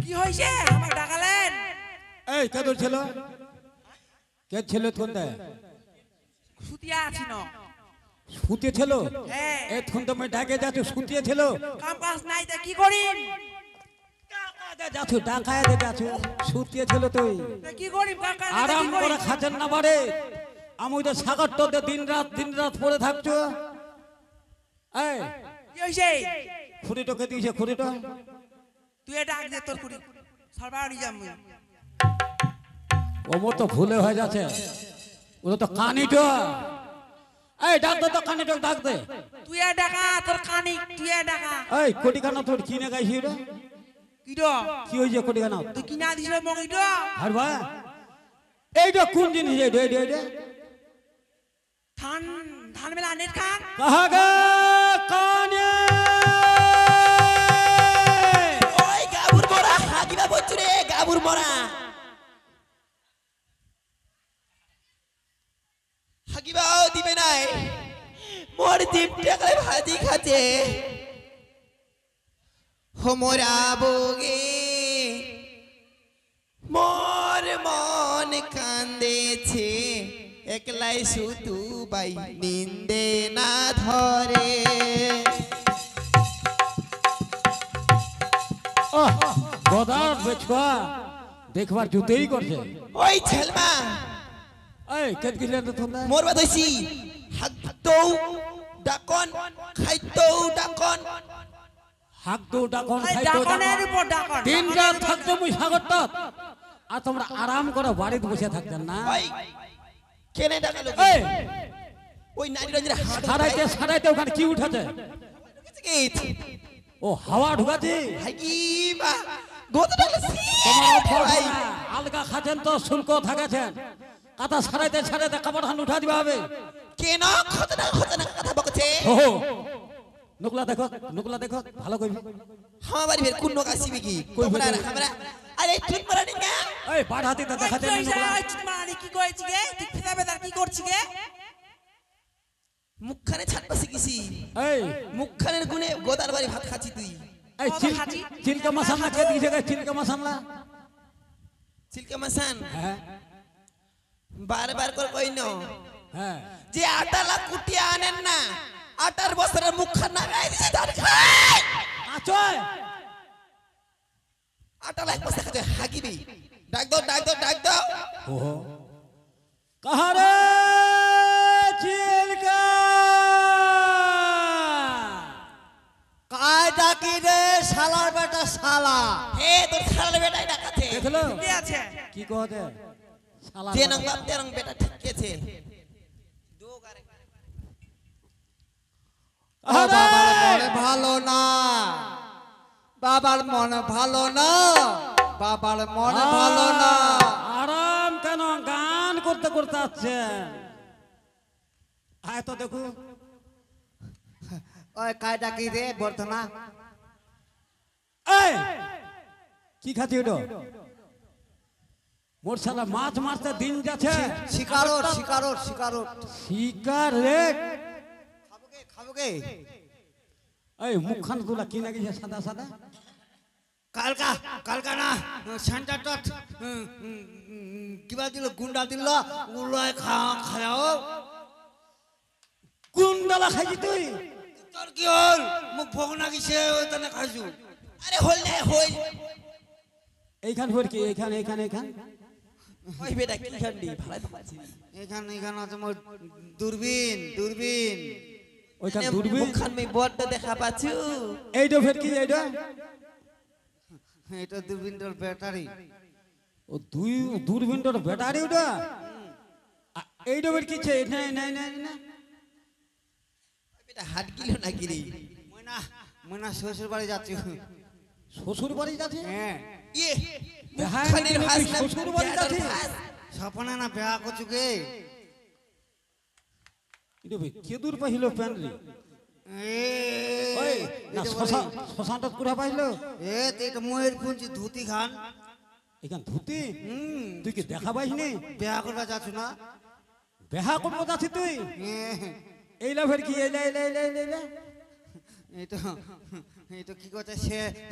কি হইছে আমার ডাকালেন? এই কে তোর ছিল? কে ছিল কোনটা? সুতিয়া আছি না। শুতে ছিল? হ্যাঁ। এখন তো আমি ডাকে যাচ্ছ শুতে ছিল। কাম কাজ নাই তা কি করিম? যাচ্ছ ডাকায় দে যাচ্ছ শুতে ছিল তুই। তা কি করিম কাকা? আরাম করে খাচ্ছেন না বারে। আমি তো সাগর তোদের দিন রাত পড়ে থাকছো। এই কি হইছে? খুঁড়িটাকে দিয়েছে খুঁড়িটা। তুই ডাক দে তোর কুড়ি সরবাড়ি যাম। ওমর তো ভুলে হয়ে যাচ্ছে। ওটা তো কানিটা। এই ডাক দে তো কানিটা ডাক দে। তুই ডাকা তোর কানি তুই ডাকা। এই কোটিখানা তোর কিনে গাইছি রে। কিডো? কি হইছে কোটিখানা? তুই কিনা দিছিল মগিডো? আর ভাই এইটা কোন জিনিস এইটা? ধান ধান মেলা নেট খান। কাহাগে কানে ওই গাবুর মরা হাগিবা বচ্চু রে গাবুর মরা হাগিবাও দিবে নাই মোর জিপটা করে ভাজি খাচ্ছে হোমরা বগে মোর মন কান্দেছে একলাই শুধু বাই নিন্দে না ধরে গদার বেচবা দেখবার জুতেই করছে। ওই ছেলমা এই কেত গিলে তো তোমরা মোর বাদ হইছি হাগতৌ ডাকন খাইতৌ ডাকন হাক দো ডাকন এই খাইতো ডাকনের উপর ডাকন। দিন রাত থাকতো মুই সাগরটা। আর তোমরা আরাম করে বাড়িতে বসে থাকতেন না। ওই কেনে ডাকালো এই ওই নারী রঞ্জনের সারাইতে ওখানে কি উঠেছে? ও হাওয়া ঢুকাছে। হাগিবা গোদ ডাকলে তোমার ভাই আলগা খাচ্ছেন তো শুল্ক থাকেছেন। কথা সারাইতে কাপড় হান উঠা দিবা হবে। কেন খতনা কথা বকছে ও নুকলা দেখো ভালো কইবি। আমার বাড়ি ফের কুন্ন কাশিবি কি তোমরা আমরা আরে চুপ মারা নিঙ্গা এই বাড় হাতিতে দেখাতে কি নুকলা। হইছে? মানি কি কইছি গে? তুই ফেদা বেদা কি করছিস গে? মুখখানে ছাটপাসি কিছি এই মুখখানের গুনে গোদার বাড়ি ভাত খাচ্ছি তুই এই চিলকা মশলা কে দিছে গে? চিলকা মশলা চিলকা মাসান হ্যাঁ বারবার করে কইন হ্যাঁ যে আটালা কুটিয়া আনেন না আটার বছরের মুখখান না গাই দিছে তার খাই আচয় আটালা এক বছর খাতে হাগিবি ডাক দাও ওহো কাহারে চিলকা কায় ডাকি রে শালার বেটা শালা। হে তোর শালার বেটাই ডাকাছে দেখলো কি আছে? কি কহতে শালা যে নং বাপ তেরং বেটা ঠিকছে ও বাবার মনে ভালো না, বাবার মনে ভালো না, বাবার মনে ভালো না। আরাম কেন গান করতে করতে আছেন? আয় তো দেখো ওই কায় ডাকি রে বর্ধনা। এই কি খাচ্ছি ওটা? মোর শালা মাছ মারতে দিন যাচ্ছে। শিকারত শিকার রে খাবো কে? এই মুখখান গুলা কি লাগিছে সাদা সাদা? কালকা না সেন্টারটা কিবা দিল গুন্ডা দিল উলয় খাও। কোন ডালা খাইছি তুই? তোর কি হল? মুখ ভোগ লাগিছে ওই তানে খাইছু। আরে হল না হল এইখান হর কি এইখান ওই বেটা কি খান্ডি ভালো পাচ্ছি এখানে আছে মোর দূরবীন। ওইখান দূরবীন মুখখান মে বড়টা দেখা পাচ্ছু এইটা ফের কি এইটা? এটা দূরবীনটার ব্যাটারি। ও দুই দূরবীনটার ব্যাটারি ওটা। এইটা ফের কি ছে? না বেটা হাট গিলো না গিরি ময়না শ্বশুর বাড়ি যাচ্ছি। শ্বশুর বাড়ি যাচ্ছে? হ্যাঁ ইয়ে দেখায় মুখখানের নাকি ভাস তুই না শ্বশুর বাড়ি যাচ্ছিস? সপনে না বিয়া করছু কে? এটা কে দূর পাইলো প্যান রে? ওই না শ্মশানটা কুড়া পাইলো? এ তুই তো ময়ের পুঞ্জি ধুতি খান। এখান ধুতি তুই কি দেখা পাইসনি? বিয়া করবা যাচ্ছ না? বেহা করবো যাচ্ছি তুই? এইলা ফের কি এইলা এই তো এই তো কি করছে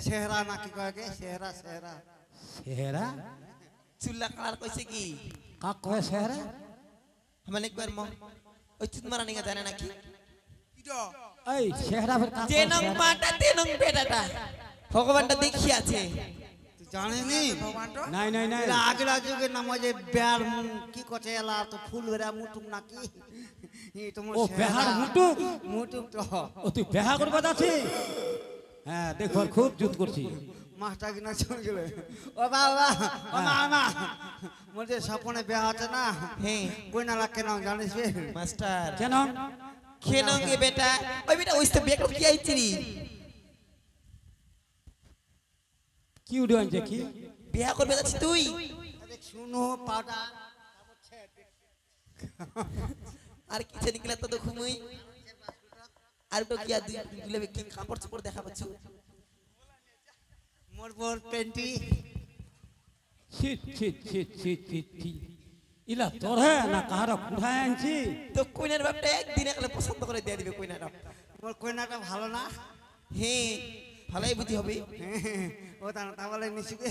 সেহরা না কি কয় কে সেহরা সেহরা সেহেরা চুল্লা কালার কইছে কি কাক কয় সেহেরা মানে একবার ওই চুত মারা নিগা জানে নাকি কিটো এই সেহেরা ফের কাক যে নং মাটা তে নং বেটাটা ভগবানটা দেখি আছে তুই জানিনি ভগবান তো নাই নাই নাই এরা আগলা যুগে নামাজে বেয়ার কি করছে এলা তো ফুল বেরা মুটুক নাকি এই তোমার ও বেহার মুটুক মুটুক তো ও তুই বেহা করবা যাচ্ছিস হ্যাঁ দেখো খুব জুত করছি মাছটা কিনা চলে গেলে ও বাবা ও মামা মোর যে স্বপ্নে বিয়া হচ্ছে না হ্যাঁ কই না কেন জানিস বে? মাস্টার কেন খেনঙ্গে বেটা ওই বেটা ওইসে বেক কি আইছিরি কি উড়ে আনছে কি বিয়া করবে যাচ্ছি তুই আরে শুনো পাটা আর কি ছেড়ে গেলে তো ঘুমুই আর তো কি আর দিলে কি কাপড় চোপড় দেখা পাচ্ছ মোর বোর পেন্টি ছিট ছিট ছিট ছিট ছিট ছিট ইলা তোর হ্যাঁ না কাহারা কুঠায় আনছি তো কইনার বাপটা একদিন একলে পছন্দ করে দিয়ে দিবে কইনাটা মোর কইনাটা ভালো না হ্যাঁ ভালোই বুদ্ধি হবে ও তা না বলে মিশুকে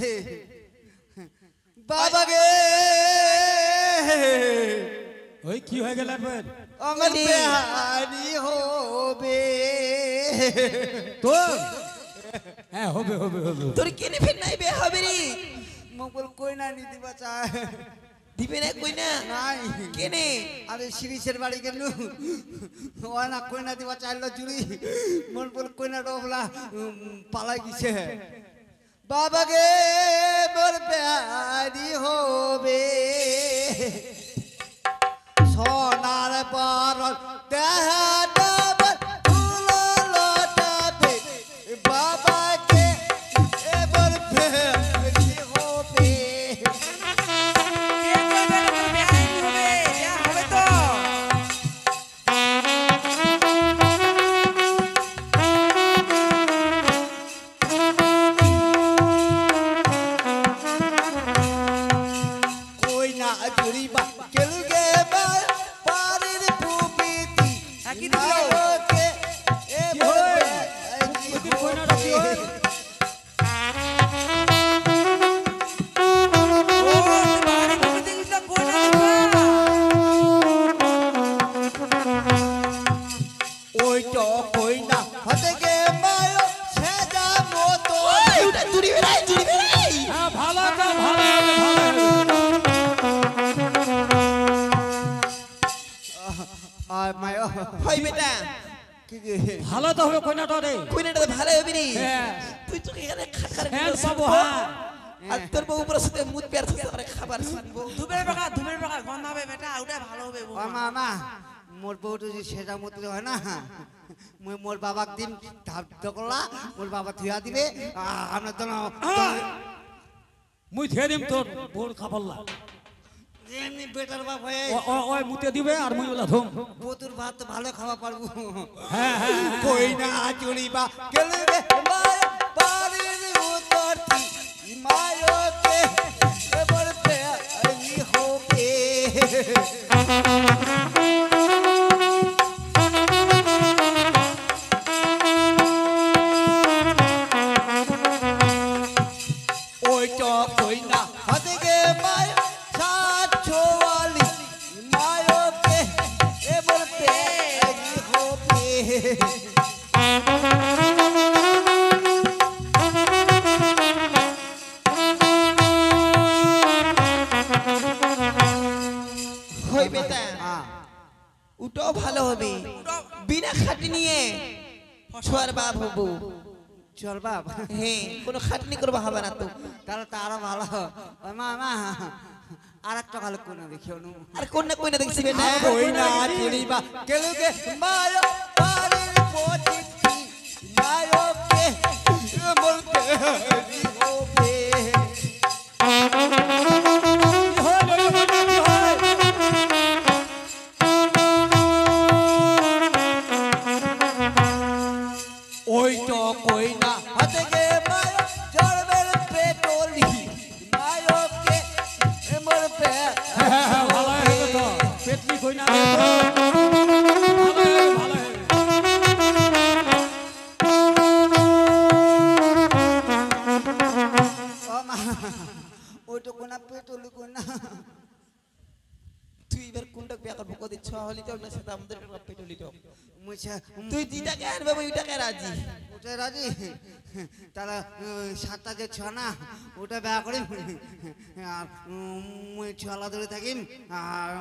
বাবা গে ওই কি হয়ে গেল ফের আমার বেহারি হবে তোর হ্যাঁ হবে হবে হবে তোর কেনে ফের নাই বিয়ে হবে রে মোর কইনা নি দিবা চায় দিবে না কইনা নাই কেনে আরে শিরিষের বাড়ি গেলু ও না কইনা দিবা চাইলো চুরি মোর বল কইনা ডবলা পালাই গিছে বাবা গে মোর বেহারি হবে সোনার পর দেখা ডবল তুলো লটাবে বাবাকে এবার বেহারি হবে কে কইবে না তোর বিয়া হবে বিয়া হবে তো কই না জুড়িবা কেলুগে পারির পুপিতি একই দিল। নাওকে এ বলবে পুপিতি কইনাটা কি হয়? ও বাড়ি করে দিছ কোন দিবা ওই তো কই না হতে গে মায় সেজা মতো ওই ওটা জুড়ি বেড়াই হ্যাঁ ভালো তো ভালো হবে ভালো হবে আর মায় হয় বেটা কি গে ভালো তো হবে কইনাটা রে কইনাটা তো ভালো হবে রে হ্যাঁ তুই তো এখানে খাকার হ্যাঁ বাবু হ্যাঁ আর তোর বউ উপর সাথে মুদ পেয়ার থেকে আমরা খাবার শুনবো ধুবের বাকা গন্ধ হবে বেটা ওটা ভালো হবে ও মামা মোর বউটো যে সেজা মতো হয় না মই মোর বাবাক দিন ধাপ দকলা মোর বাবা থিয়া দিবে আমরা তো মুই ধেয়ে দিম তোর বোর খাবল্লা এমনি বেটার বাপ হয়ে ওই মুতে দিবে আর মুই ওলা ধুম বতুর ভাত তো ভালো খাওয়া পারবো হ্যাঁ হ্যাঁ কই না চুড়িবা গেলবে মায় বাড়ির উত্তরটি মায়কে এবার পেয়ারি হবে ওই তো কই না হাতে গে মায় সাত ছোয়ালি মায়কে এবার পেয়ারি হবে হয় বেটা হ্যাঁ ওটাও ভালো হবে বিনা খাটি নিয়ে ছোয়ার বাপ হবো চল বাপ হ্যাঁ কোনো খাটনি করবো হবে না তো তাহলে তো আরো ভালো ওই মা আর একটা ভালো কোন দেখি অনু আর কোন না কইনা দেখছি বেটা কই না চুরিবা কেলুকে মায় পারির পচিতি মায়কে বলতে হবে ওই তো কই না হাতে গে মায় জড়বের পেট্রোলি মায়কে এমর পে হ্যাঁ হ্যাঁ ভালো হবে তো পেটলি কইনা ভালো হবে ভালো হবে হলি তো না সেটা আমাদের পেটলি তো মুছে তুই যেটাকে আনবে ওইটাকে রাজি ওটা রাজি তারা সাতটা যে ছ না ওটা ব্যা করি আর মুই ছলা ধরে থাকিম আর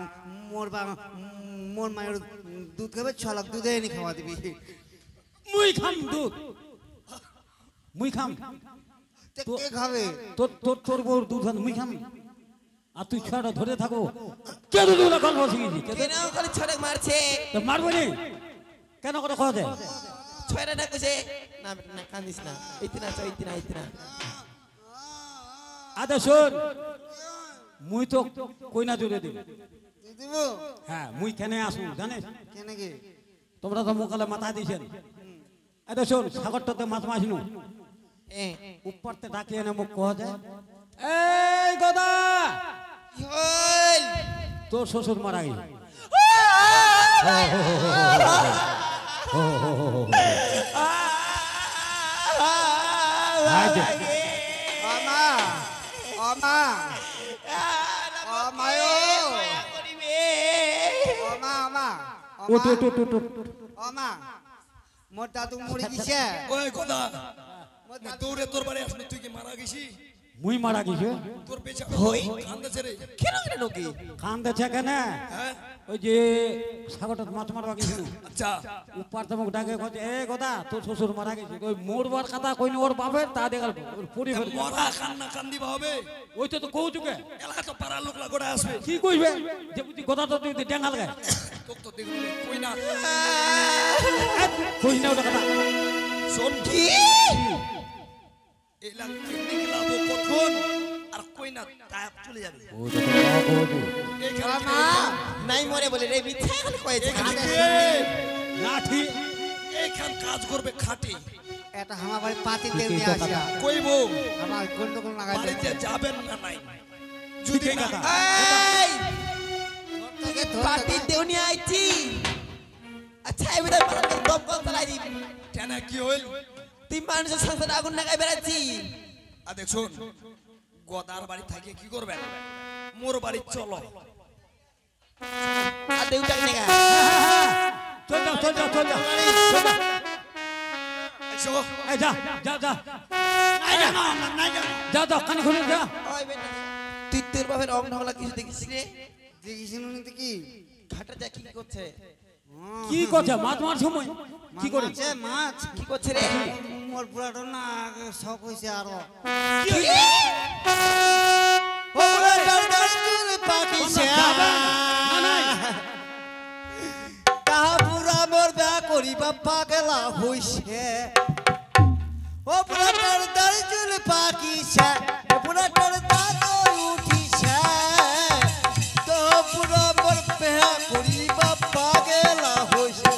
মোর মায়ের দুধ খাবে 6 লাখ দুধে এনে খাওয়া দিবি মুই খাম দুধ মুই খাম তে কে খাবে তোর বউর দুধ খান মুই খাম আর তুই ছড়া ধরে থাকো কে দুধগুলো গল্প শিখেছি কেন খালি ছড়ে মারছে তো মারবো নি কেন করে কথা দে ছয়টা না কইছে না না কান্দিস না ইতনা আদা শোন মুই তো কইনা জুড়ে দিব দিব হ্যাঁ মুই কেনে আসু জানিস কেন কে তোমরা তো মোকালে মাথা দিছেন আদা শোন সাগরটাতে মাছ মাসনু উপরতে ডাকি এনে মুখ কহ যায় এই গদা কি হল তোর শ্বশুর মারা গেছে আমা আমা আমায়ো আমা আমা উঠ উঠ উঠ উঠ আমা মোর দাদু মরে গেছে ওই কথা মোর মই দৌড়ে তোর বাড়ি আসলে তুই কি মারা গেছি মুই মারা গেছে তোর পেছা হই কান্দাছে রে কেন কি কান্দেছে কেন হ্যাঁ ওই যে সাগরটা মাছ মারবা গেছিল আচ্ছা উপর তো মুখ ডাকে কয় এ গদা তোর শ্বশুর মারা গেছে ওই মোরবার কথা কইনি ওর বাপের তা দেখাল পরিবার মরা কান্না কান্দিবা হবে ওই তো কৌ চুকে এলাকা তো পাড়ার লোকলা গোড়া আসবে কি কইবে যে বুঝি গদা তো তুই ডেঙ্গাল গায় তোক তো দেখুন কই না কই না ওটা কথা শোন কি এলাকা নিকলা বো কখন আর কই না তাপ চলে যাবে ও তো কথা এইখানে আমা নাই মরে বলে রে মিথ্যা খালি কইছে লাঠি এইখান কাজ করবে খাটি এটা আমার বাড়ি পাতি তেল নিয়ে আসা কইবো আমার গন্ডগোল লাগাই বাড়িতে যাবেন না নাই যদি যদি না কথা এই পার্টি দেউনি আইছি আচ্ছা এবার দম কল চালাই দি কেন কি হইল তুই মানুষের সংসারে আগুন লাগাই বেড়াচ্ছি আর দেখ শোন গদার বাড়ি থাকে কি করবেন মোর বাড়ি চলো আর দেউটাকে নেগা চল যাও চল যাও চল যাও এসো এই যা যা যা যা যা কানে খুলে যা ওই বেটা তুই তোর বাপের অং ঢংলা কিছু দেখিস রে দেখিস নি কি ঘাটা যা কি করছে কি করছে মাছ মার সময় কি করে মাছ মাছ কি করছে রে মোর পুরাটো না শখ হইছে আরো কি? ও পুরাটোর গাছগুল পাকিছে না নাই তাহা পুরা মোর ব্যা করিবা পাগলা হইছে ও পুরাটোর গাছগুল পাকিছে পুরাটোর দাঁত উঠিছে তো পুরা মোর ব্যা করিবা পাগলা হইছে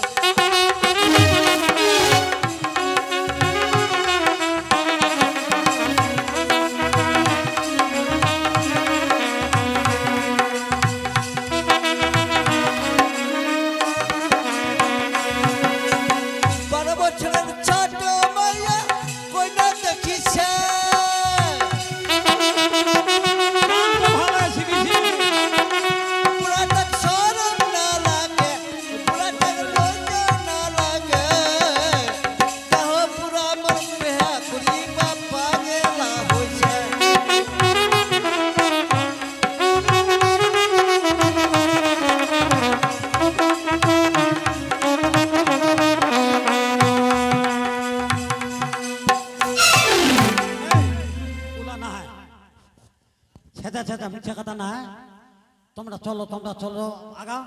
তোমরা চলো আগা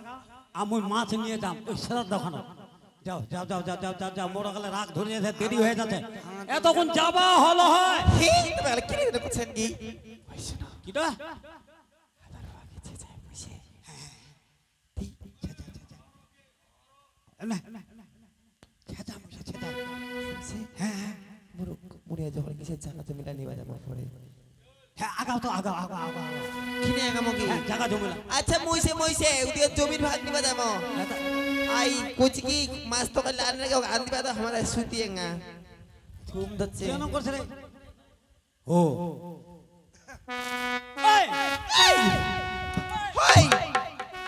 আমি মাছ নিয়ে যাম ওই সেরার দোকানে যাও যাও যাও যাও যাও যাও যাও মোরা গেলে রাগ ধরে যাচ্ছে দেরি হয়ে যাচ্ছে এতক্ষণ যাবা হলো হয় হি তুমি কি রে করছেন কি কিটা মুড়িয়া যখন কিসের জানা জমিলা নিবা যাবো পরে হ্যাঁ আগাও তো আগাও আগাও আগাও কিনে আগামো কি জায়গা জমিলা আচ্ছা মইছে উদিয়া জমির ভাগ নিবা যাবো आई कुछ की मास तो कल आने के आंधी बात हमारा सूती है ना तुम दच्चे কেন করছ রে ও এই हाय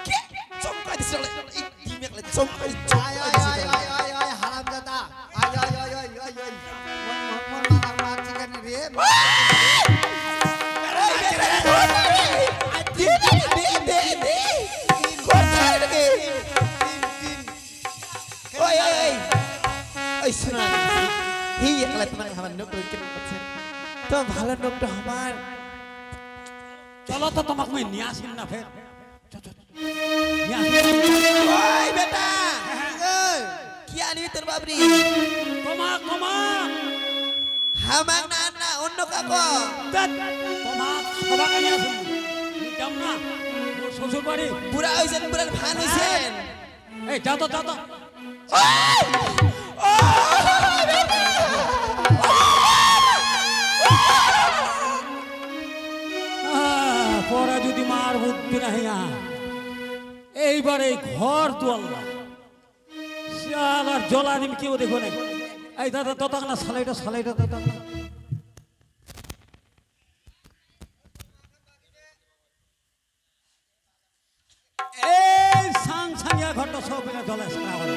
के चमका दिस চমকাই আয় আয় আয় আয় আয় আয় হারামজাদা আয় আয় আয় আয় আয় আয় মন মারা মারছি কেন রে তো ভালো লোকটা আমার চলো তো তোমাকে আমি নিয়ে আসি না ফের নিয়ে আসি ওই বেটা কি আনবি তোর বাবরি তোমাক হামাক না না অন্য কাকো তোমাক সবাকে নিয়ে আসুন যাও না ওর শ্বশুর বাড়ি বুড়া হয়েছেন বুড়ার ভান হয়েছেন এই যাও তো পরে যদি মার বুদ্ধি না হইয়া এইবারে ঘর তোয়াল্লা শিয়াল আর জলা নিম কেউ দেখো না এই দাদা ততক না সালাইটা দাদা এই সাংসাঙ্গিয়া ঘরটা সব পেলে জলা সারা করে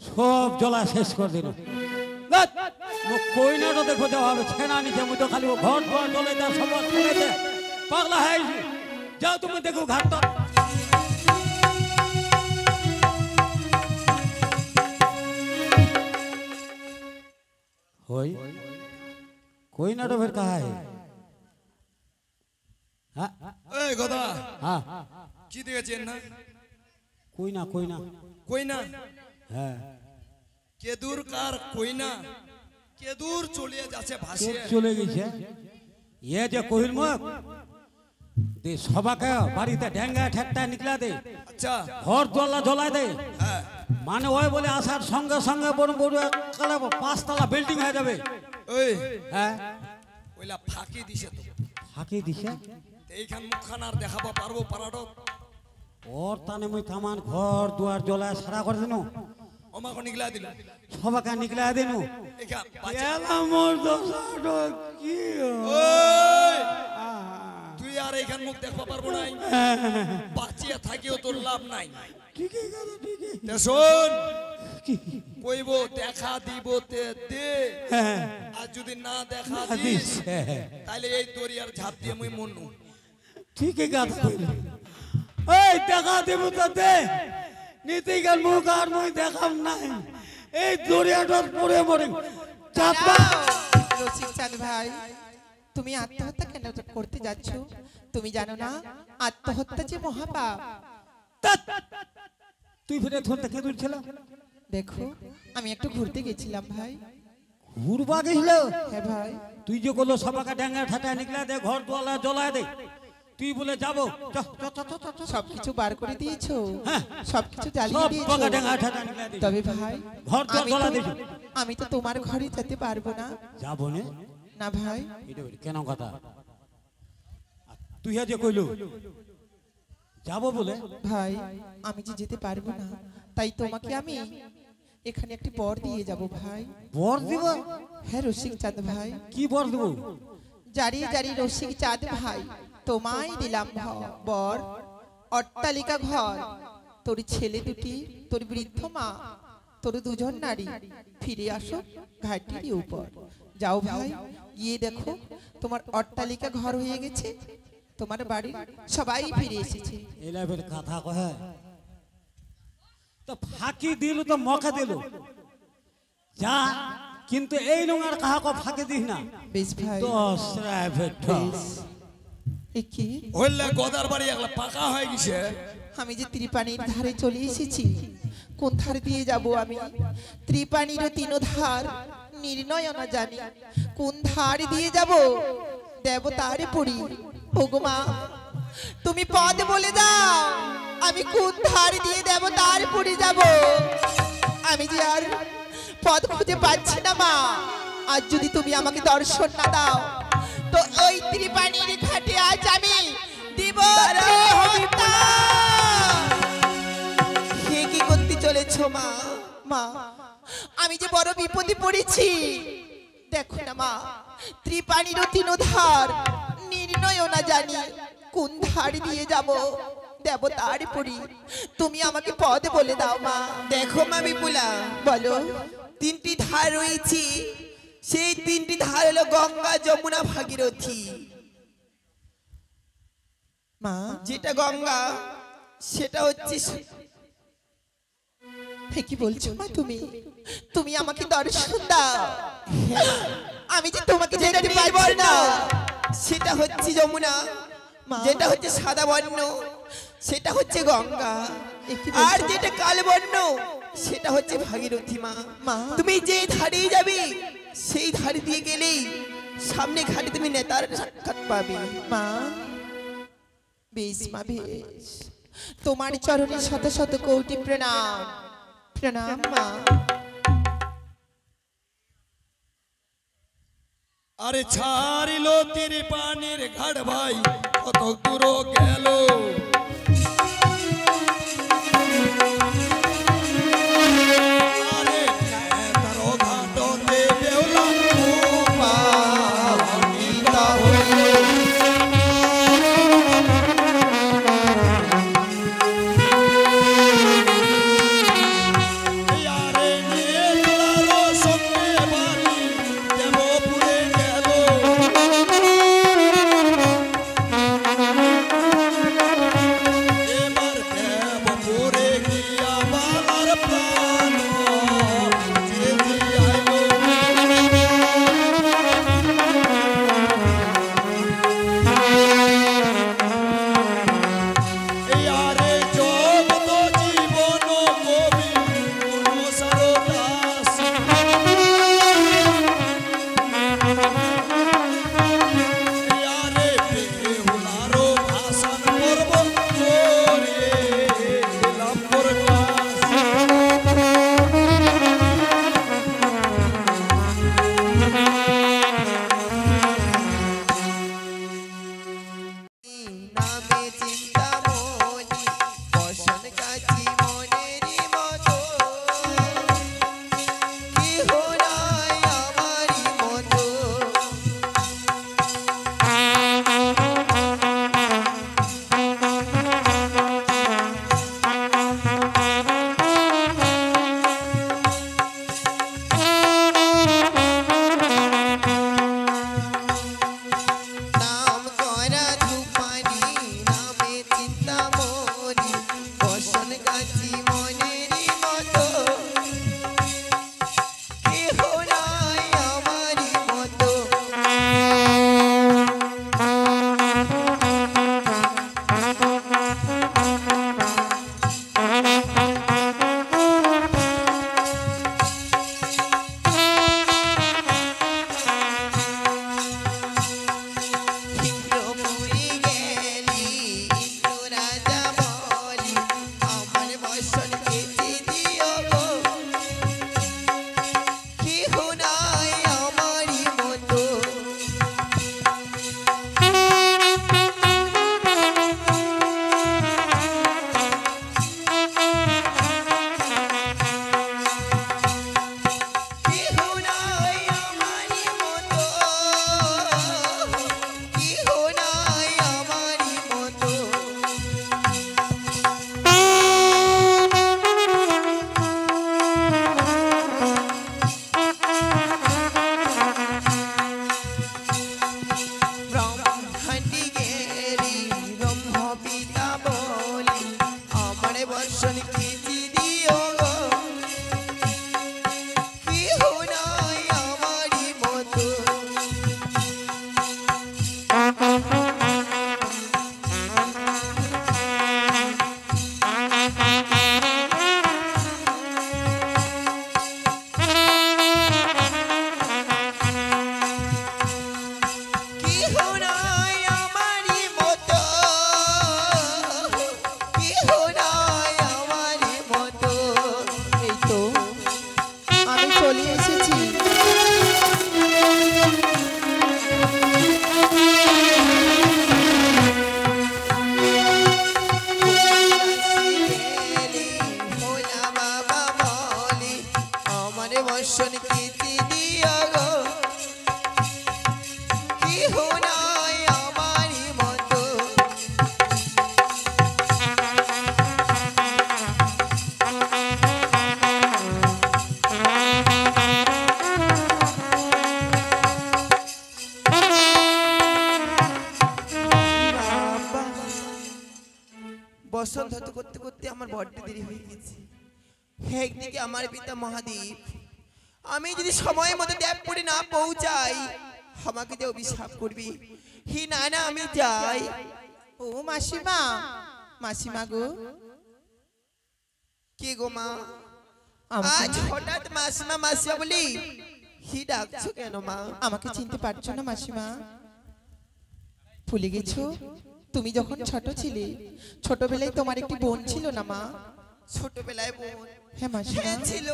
সব জলা শেষ করে দিল কইনাটা দেখো দেওয়া হবে ছেনা নিচে মুই তো খালি ঘর ঘর জলে দেয় সব ছেড়ে পাগলা হয়ে যাও তুমি দেখো ঘাটটা होई कोई ना तो फिर कहा है हाँ এই গদা हाँ কি দেখেছেন না कोई ना কই না हाँ কেদুর কার কই না কেদুর চলে যাচ্ছে ভাসিয়ে चले गई है ये जो कोहिल मुख दे सभा का बारी ते ढंगा ठट्टा निकला दे আচ্ছা घर जला जला दे হ্যাঁ মানে ওই বলে আসার সঙ্গে সঙ্গে বড় বড় কালে 5 তলা বিল্ডিং হয়ে যাবে ওই হ্যাঁ ওইলা ফাঁকি দিছে তো ফাঁকি দিছে এইখান মুখখান আর দেখাবো পারবো পারাটো ওর তানে মুই কামান ঘর দুয়ার জ্বলা সারা করে দিনু আমাকে নিগলা দিল সবাকে নিকলা দিনু এইখান এলা মোর দশাটো কি ওই তুই আর এইখান মুখ দেখবা পারবো নাই বাঁচিয়ে থাকিও তোর লাভ নাই ঠিকই কথা ঠিকই তে শোন কইবো দেখা দিব তে দে আর যদি না দেখা দিস তাহলে এই দরিয়ার ঝাঁপ দিয়ে মুই মনু ঠিকই কথা কইল এই দেখা দেব তো দে নীতি গান মুখ আর মুই দেখাম নাই এই দরিয়াটার পরে মরে চাপা রসিক চাঁদ ভাই তুমি আত্মহত্যা কেন করতে যাচ্ছ তুমি জানো না আত্মহত্যা যে মহাপাপ তুই ফিরে ধরতে কে দূর ছিল দেখো আমি একটু ঘুরতে গেছিলাম ভাই ঘুরবা গেছিল হ্যাঁ ভাই তুই যে করলো সবাকে ডাঙ্গা ঠাটা নিকলা দে ঘর তোলা জ্বলায় দে তুই বলে যাবো সবকিছু বার করে দিয়েছো হ্যাঁ। সবকিছু জ্বালিয়ে সব দিয়েছো বাগা ডাঙ্গা ঠাটা নিকলা দে তবে ভাই ঘর তো আমি জ্বলা তো- দিছো আমি তো তোমার ঘরে যেতে পারবো না যাবো নে না ভাই এটা কেন কথা তুই যে কইলো যাবো বলে ভাই আমি যে যেতে পারবো না তাই তোমাকে আমি এখানে একটি বর দিয়ে যাব ভাই বর দিব হ্যাঁ রসিক চাঁদ ভাই কি বর দিব জারি জারি রসিক চাঁদ ভাই তোমায় দিলাম বর অট্টালিকা ঘর তোর ছেলে দুটি তোর বৃদ্ধ মা তোর দুজন নারী ফিরে আসো ঘাটির উপর যাও ভাই গিয়ে দেখো তোমার অট্টালিকা ঘর হয়ে গেছে তোমার বাড়ি সবাই ফিরে এসেছে এলা ফের কথা কহে তো ফাঁকি দিল তো মকা দিল যা কিন্তু এই নোংার কাহাকে ফাঁকি দিস না বেশ ভাই তো শ্রাফেট বেশ এ কি হইলে গদার বাড়ি একলা পাকা হয়ে গেছে আমি যে ত্রিপানির ধারে চলে এসেছি কোন ধার দিয়ে যাব আমি ত্রিপানির তিন ধার নির্ণয় না জানি কোন ধার দিয়ে যাব দেবতারে পড়ি ওগো মা তুমি পদ বলে দাও আমি কোন ধার দিয়ে দেবতার পড়ি যাব আমি যে আর পদ খুঁজে পাচ্ছি না মা আজ যদি তুমি আমাকে দর্শন না দাও তো ওই ত্রিপানির ঘাটে আজ আমি দিব দেহত্যা। হে কি করতে চলেছো মা মা আমি যে বড় বিপদে পড়েছি দেখো না মা, ত্রিপাণীর তিন ধার নির্ণয় না জানি কোন ধার দিয়ে যাব। দেবতার পরি তুমি আমাকে পথ বলে দাও মা। দেখো মা বিপুলা, বলো। তিনটি ধার রয়েছে, সেই তিনটি ধার হলো গঙ্গা, যমুনা, ভাগীরথী। মা যেটা গঙ্গা সেটা হচ্ছে কি বলছো মা তুমি? তুমি আমাকে দর্শন দাও, আমি যে তোমাকে যেটা দেখতে পারবো নীলবর্ণ না। সেটা হচ্ছে যমুনা, মা, যেটা হচ্ছে সাদা বর্ণ সেটা হচ্ছে গঙ্গা, এ কি বলছো? আর যেটা কালো বর্ণ সেটা হচ্ছে ভাগীরথী। মা মা, তুমি যে ধারেই যাবে সেই ধারে দিয়ে গেলেই সামনে ঘাটে তুমি নেতার সাক্ষাৎ পাবে। মা বেশ মা বেশ, তোমার চরণে শত শত কোটি প্রণাম। প্রণাম মা। আরে ছাড়িল ত্রিপানির ঘাট ভাই, কত দূর গেল। আরে তার ঘাটতে বেউলা উপানিতা হইল। আরে নীলার সঙ্গে বাড়ি দেবপুরে গেল। এবার দেবপুরে গিয়া বাবার প্রাণ যে দিয়াইলো। আরে জগত জীবন কবি মনসার দাস। আরে বেহুলারো ভাষণ করব করে দিলাম প্রকাশ। নামে চিন্তামণি বসন কাছি মনেরই মতো, কেহ নাই আমারই মতো। নাম করা ধূপানি নামে চিন্তামণি বসন কাছি মনেরই মতো, কেহ নাই আমারই মতো। ইন্দ্রপুরী গেলি ইন্দ্র রাজা বলি, আমার বসন কেটে দিও গো, কেহ নাই আমারই মতো। কেহ নাই আমারই মতো, কেহ নাই আমারই মতো। ব্রহ্মাণ্ডি গেলি ব্রহ্ম পিতা বলি, আমার বর্ষণ কেটে দিও গো, কেহ নাই আমারই মতো। কেহ নাই আমারই মতো, কেহ নাই আমারই বসন্ত হতে করতে করতে আমার বড্ড দেরি হয়ে গেছে। একদিকে আমার পিতা মহাদেব, আমি যদি সময় মতো দেবপুরে না পৌঁছাই আমাকে যে অভিশাপ করবি। হি না না আমি যাই। ও মাসিমা, মাসিমা গো। কে গো মা? আমাকে- আজ হঠাৎ মাসিমা মাসিমা বলি হি ডাকছো কেন মা? আমাকে চিনতে পারছো না মাসিমা? ভুলে গেছো তুমি যখন ছোট ছিলে, ছোটবেলায় তোমার একটি বোন ছিল না মা? ছোটবেলায় বোন? হ্যাঁ মাসিমা, হ্যাঁ ছিল।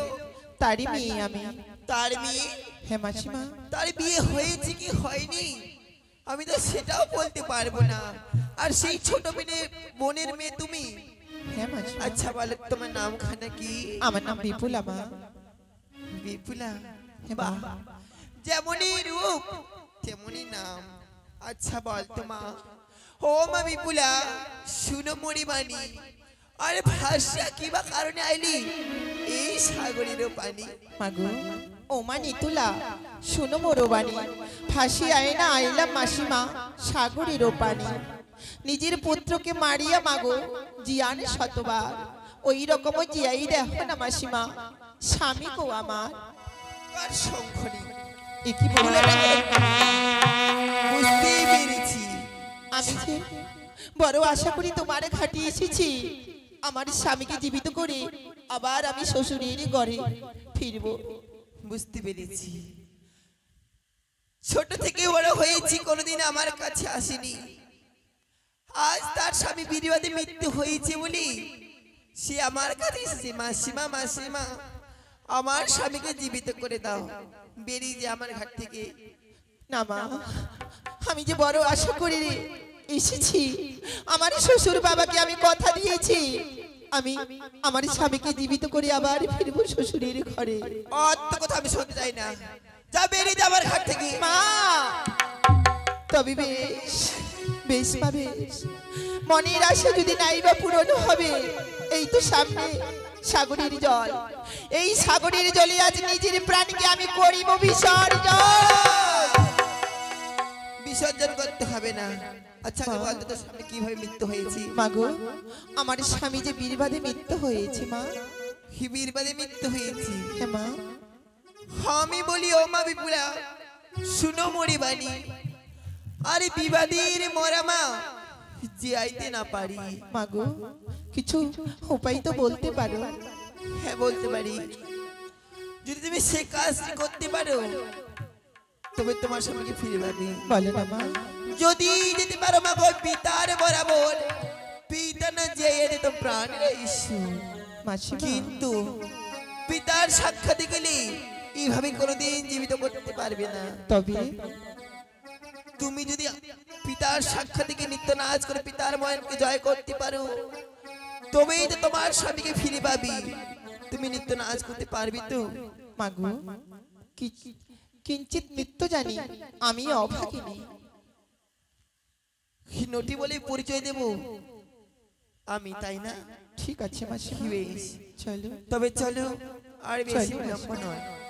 তারই মেয়ে আমি। তার মেয়ে? হ্যাঁ মাসিমা। তার বিয়ে হয়েছে কি হয়নি আমি তো সেটাও বলতে পারবো না। আর সেই ছোট মেয়ে বোনের মেয়ে তুমি? হ্যাঁ মাসিমা। আচ্ছা বলো তোমার নামখানা কি? আমার নাম বিপুলা মা। বিপুলা? হ্যাঁ বাহ, মা। যেমনই রূপ তেমনই নাম। আচ্ছা বলতো মা, ও মা বিপুলা, শুনো মরিবাণী, আরে ভাষা কি বা কারণে আইলি এই সাগরেরও পানি? মাগো, ও মা নিতুলা, শুনো মোরবানি, ফাঁসি আয় না আইলাম মাসিমা সাগরের পানি। নিজের পুত্রকে মারিয়া মাগো জিয়ান শতবার, ওই রকম জিয়াই দেখো না মাসিমা স্বামী গো আমার। আর শঙ্খনী এ কি বললে না? বুঝতেই পেরেছি। আমি যে বড় আশা করি তোমার ঘাটে এসেছি, আমার স্বামীকে জীবিত করে আবার আমি শ্বশুরের ঘরে ফিরবো। বুঝতে পেরেছি, ছোট থেকে বড় হয়েছি, কোনোদিন আমার কাছে আসেনি। আজ তার স্বামী বিবাদে মৃত্যু হয়েছে বলি সে আমার কাছে এসেছে। মাসিমা মাসিমা, আমার স্বামীকে জীবিত করে দাও, বেরিয়ে যে আমার ঘাট থেকে। না মা, আমি যে বড় আশা করে এসেছি, আমার শ্বশুর বাবাকে আমি কথা দিয়েছি আমি আমার স্বামীকে জীবিত করে আবার ফিরবো শ্বশুরের ঘরে। অত কথা আমি শুনতে চাই না, যা বেরিয়ে যা আমার ঘাট থেকে। মা, তবে বেশ বেশ মা বেশ, মনের আশা যদি নাই বা পূরণ হবে, এই তো সামনে সাগরের জল, এই সাগরের জলে আজ নিজের প্রাণকে আমি করিব বিসর্জন। বিসর্জন করতে হবে না। আচ্ছা আগে বলতো তোর স্বামী কিভাবে মৃত্যু হয়েছে? মাগো, আমার স্বামী যে বীরবাদে মৃত্যু হয়েছে মা। বীরবাদে মৃত্যু হয়েছে? হ্যাঁ মা। আমি বলি ও মা বিপুলা, শুনো মরিবাণী, আরে বিবাদীর মরা মা যে আইতে না পারি। মাগো, কিছু উপায় তো বলতে পারো? হ্যাঁ বলতে পারি, যদি তুমি সে কাজটি করতে পারো তবে তোমার স্বামীকে ফিরে পাবে। বলো না মা। যদি যেতে পারো মা গো পিতার বরাবর, পিতা না যেয়ে তো প্রাণের ঈশ্বর, মাসিমা, কিন্তু পিতার সাক্ষাৎ গেলে এইভাবে কোনোদিন জীবিত করতে পারবে না। তবে তুমি যদি পিতার সাক্ষাৎ থেকে নিত্য নাচ করে পিতার ময়নকে জয় করতে পারো তবেই তো তোমার স্বামীকে ফিরে পাবি। তুমি নিত্য নাচ করতে পারবি তো? মাগো, কিঞ্চিত নৃত্য জানি, আমি অভাগিনী। নটি বলে পরিচয় দেব আমি, তাই না? ঠিক আছে মাসিমা, বেশ, চলো। তবে চলো, আর বেশি চলো, বিলম্ব নয়।